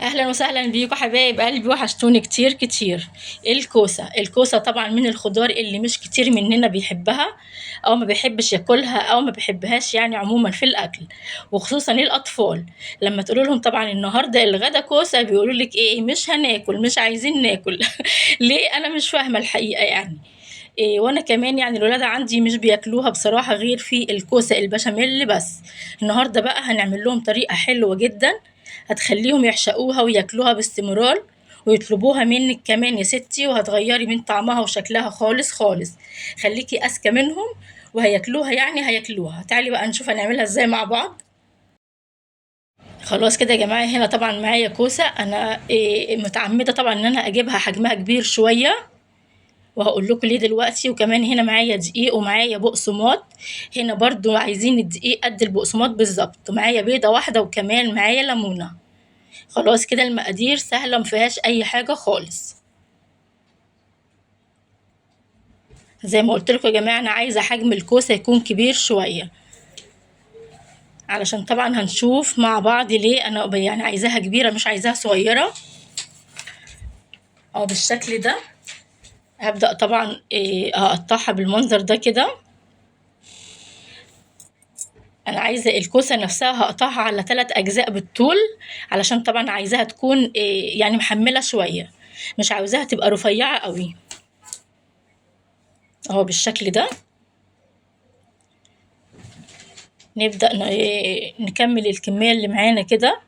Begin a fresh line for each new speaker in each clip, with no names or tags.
اهلا وسهلا بيكم حبايب قلبي، وحشتوني كتير كتير. الكوسه طبعا من الخضار اللي مش كتير مننا بيحبها، او ما بيحبش ياكلها، او ما بيحبهاش يعني عموما في الاكل، وخصوصا الاطفال. لما تقولوا لهم طبعا النهارده الغدا كوسه، بيقولوا لك ايه؟ مش هناكل، مش عايزين ناكل. ليه؟ انا مش فاهمه الحقيقه يعني. إيه، وانا كمان يعني الولاد عندي مش بياكلوها بصراحه غير في الكوسه البشاميل بس. النهارده بقى هنعمل لهم طريقه حلوه جدا، هتخليهم يعشقوها وياكلوها باستمرار، ويطلبوها منك كمان يا ستي، وهتغيري من طعمها وشكلها خالص خالص. خليكي اذكى منهم، وهياكلوها يعني هياكلوها. تعالي بقى نشوف هنعملها ازاي مع بعض. خلاص كده يا جماعه، هنا طبعا معايا كوسه. انا متعمده طبعا ان انا اجيبها حجمها كبير شويه، وهقول لكم ليه دلوقتي. وكمان هنا معايا دقيق ومعايا بقسماط. هنا برضو عايزين الدقيق قد البقسماط بالظبط. معايا بيضه واحده، وكمان معايا ليمونه. خلاص كده المقادير سهله، مفيهاش اي حاجه خالص. زي ما قلت لكم يا جماعه، انا عايزه حجم الكوسه يكون كبير شويه، علشان طبعا هنشوف مع بعض ليه انا يعني عايزاها كبيره مش عايزاها صغيره. او بالشكل ده. هبدأ طبعا اقطعها بالمنظر ده كده. انا عايزه الكوسه نفسها هقطعها على 3 اجزاء بالطول، علشان طبعا عايزاها تكون يعني محمله شويه، مش عاوزاها تبقى رفيعه قوي. اهو بالشكل ده. نبدأ نكمل الكميه اللي معانا كده.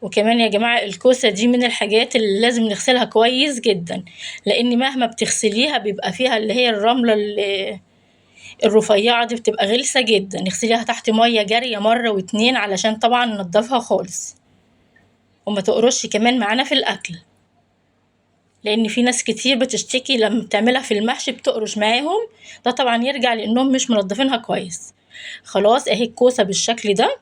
وكمان يا جماعه الكوسه دي من الحاجات اللي لازم نغسلها كويس جدا، لان مهما بتغسليها بيبقى فيها اللي هي الرمله الرفيعه دي، بتبقى غلسه جدا. نغسليها تحت ميه جاريه مره واتنين، علشان طبعا ننضفها خالص، وما تقرش كمان معانا في الاكل، لان في ناس كتير بتشتكي لما بتعملها في المحشي بتقرش معاهم. ده طبعا يرجع لانهم مش منضفينها كويس. خلاص اهي الكوسه بالشكل ده.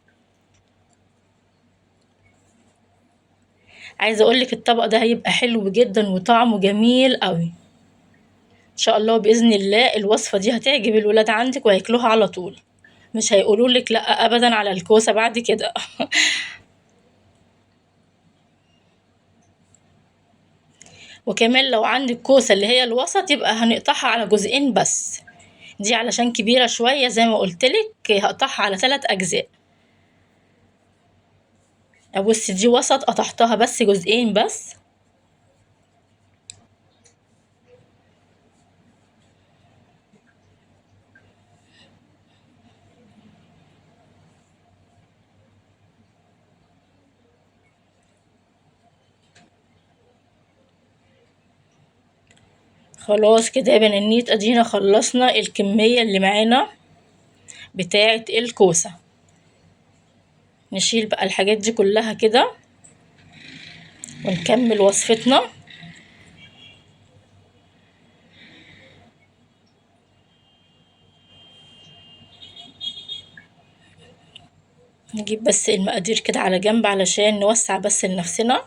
عايزه اقولك الطبق ده هيبقى حلو جدا وطعمه جميل قوي. ان شاء الله باذن الله الوصفه دي هتعجب الولاد عندك وهياكلوها على طول، مش هيقولوا لك لا ابدا على الكوسه بعد كده. وكمان لو عندك كوسه اللي هي الوسط، يبقى هنقطعها على جزئين بس. دي علشان كبيره شويه زي ما قلتلك، هقطعها على 3 اجزاء. بص دي وسط، قطعتها بس جزئين بس. خلاص كده يا بنانيت، ادينا خلصنا الكمية اللي معانا بتاعة الكوسة. نشيل بقى الحاجات دي كلها كده، ونكمل وصفتنا. نجيب بس المقادير كده على جنب علشان نوسع بس لنفسنا.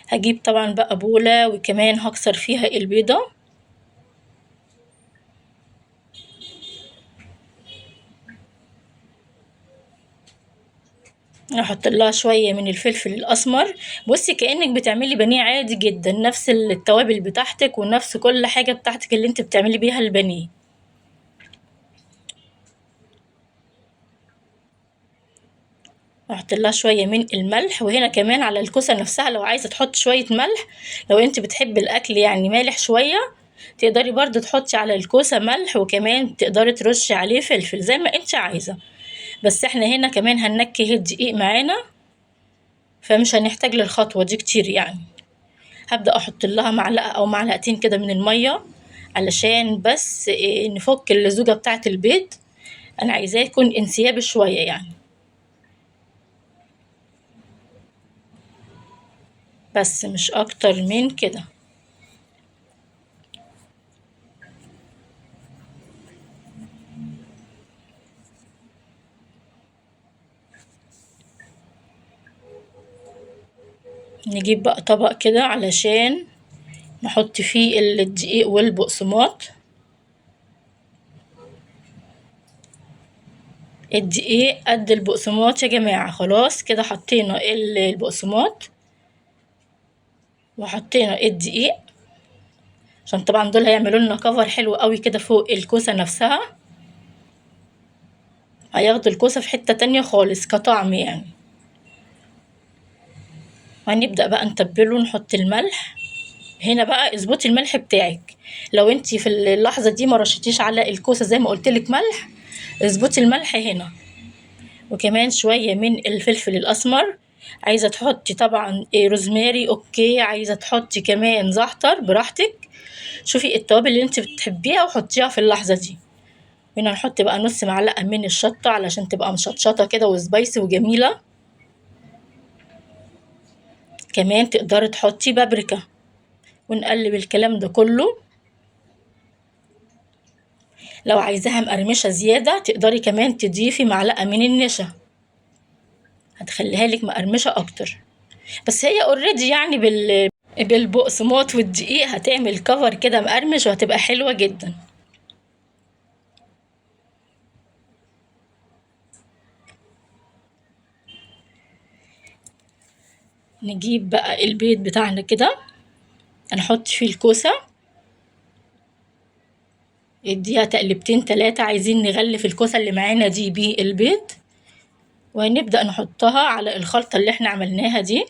هجيب طبعا بقى بولة، وكمان هكسر فيها البيضة. احط لها شوية من الفلفل الاسمر. بصي كأنك بتعملي بانيه عادي جدا، نفس التوابل بتاعتك ونفس كل حاجة بتاعتك اللي انت بتعملي بيها البانيه. احط لها شويه من الملح. وهنا كمان على الكوسه نفسها لو عايزه تحط شويه ملح، لو انت بتحبي الاكل يعني مالح شويه، تقدري برضو تحطي على الكوسه ملح، وكمان تقدري ترشي عليه فلفل زي ما انت عايزه. بس احنا هنا كمان هننكه الدقيق معانا، فمش هنحتاج للخطوه دي كتير يعني. هبدا احط لها معلقه او معلقتين كده من الميه، علشان بس نفك اللزوجه بتاعه البيض. انا عايزاه يكون انسيابي شويه يعني، بس مش اكتر من كده. نجيب بقى طبق كده علشان نحط فيه الدقيق والبقسماط. الدقيق قد البقسماط يا جماعة. خلاص كده حطينا البقسماط وحطينا الدقيق، عشان طبعا دول هيعملوا لنا كفر حلو قوي كده فوق الكوسة نفسها، هياخدوا الكوسة في حتة تانية خالص كطعم يعني. هنبدأ بقى نتبله، نحط الملح. هنا بقى اظبطي الملح بتاعك، لو انتي في اللحظة دي ما رشتيش على الكوسة زي ما قلتلك ملح، اظبطي الملح هنا. وكمان شوية من الفلفل الأسمر. عايزة تحطي طبعا روزماري اوكي، عايزة تحطي كمان زعتر براحتك، شوفي التوابل اللي انت بتحبيها وحطيها في اللحظة دي. هنا نحط بقى نص معلقة من الشطة علشان تبقى مشطشطة كده وسبايسي وجميلة. كمان تقدري تحطي بابريكا. ونقلب الكلام ده كله. لو عايزاها مقرمشة زيادة تقدري كمان تضيفي معلقة من النشا، هتخليها لك مقرمشة اكتر. بس هي اوريدي يعني بالبقسماط والدقيق هتعمل كفر كده مقرمش وهتبقى حلوة جدا. نجيب بقى البيض بتاعنا كده، هنحط فيه الكوسة، اديها تقلبتين تلاتة. عايزين نغلف الكوسة اللي معانا دي بالبيض، وهنبدأ نحطها على الخلطة اللي احنا عملناها دي.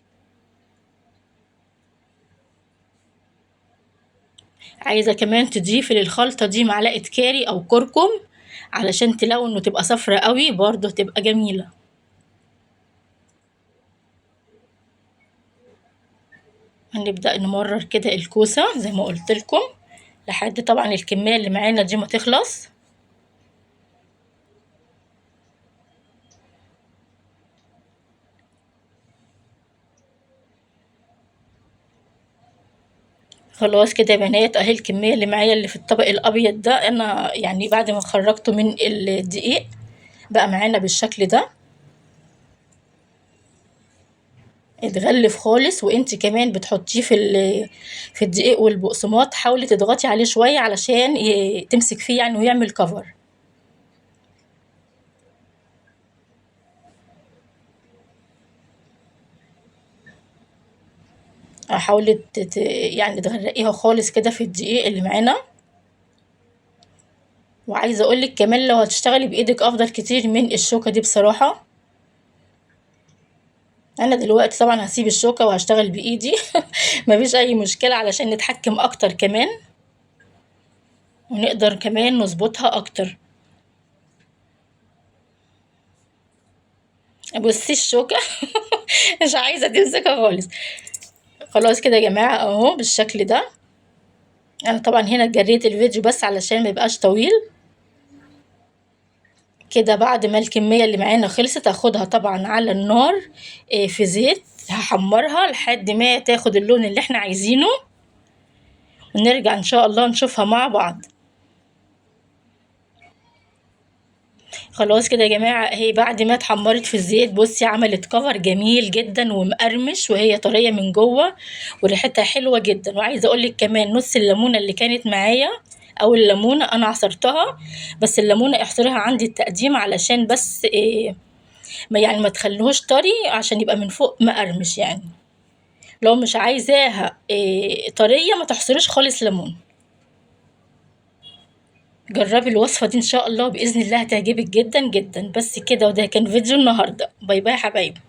عايزة كمان تضيفي للخلطة دي معلقة كاري او كركم علشان تلون وتبقى صفرة قوي برضه تبقى جميلة. هنبدأ نمرر كده الكوسة زي ما قلت لكم لحد طبعا الكمية اللي معانا دي ما تخلص. خلاص كده يا بنات اهي الكمية اللي معايا اللي في الطبق الابيض ده، انا يعني بعد ما خرجته من الدقيق بقى معانا بالشكل ده، اتغلف خالص. وانت كمان بتحطيه في الدقيق والبقسماط، حاولي تضغطي عليه شوية علشان تمسك فيه يعني ويعمل كفر. حاولي يعني تغرقيها خالص كده في الدقيق اللي معانا. وعايزة اقولك كمان لو هتشتغلي بايدك افضل كتير من الشوكة دي بصراحة. انا دلوقتي طبعا هسيب الشوكة وهشتغل بايدي مفيش اي مشكلة علشان نتحكم اكتر كمان، ونقدر كمان نظبطها اكتر. بصي الشوكة مش عايزة تمسكها خالص. خلاص كده يا جماعة اهو بالشكل ده. انا طبعا هنا جريت الفيديو بس علشان ما يبقاش طويل. كده بعد ما الكمية اللي معانا خلصت هاخدها طبعا على النار في زيت، هحمرها لحد ما تاخد اللون اللي احنا عايزينه، ونرجع ان شاء الله نشوفها مع بعض. خلاص كده يا جماعة اهي بعد ما اتحمرت في الزيت، بصي عملت كفر جميل جدا ومقرمش وهي طرية من جوه وريحتها حلوة جدا. وعايزة اقولك كمان نص الليمونة اللي كانت معايا او الليمونة انا عصرتها، بس الليمونة احصرها عندي التقديم علشان بس ما يعني ما تخليهوش طري عشان يبقى من فوق مقرمش يعني. لو مش عايزاها طرية ما تحصريش خالص ليمون. جربي الوصفة دي ان شاء الله، بإذن الله هتعجبك جدا جدا. بس كده، وده كان فيديو النهاردة. باي باي يا حبايبي.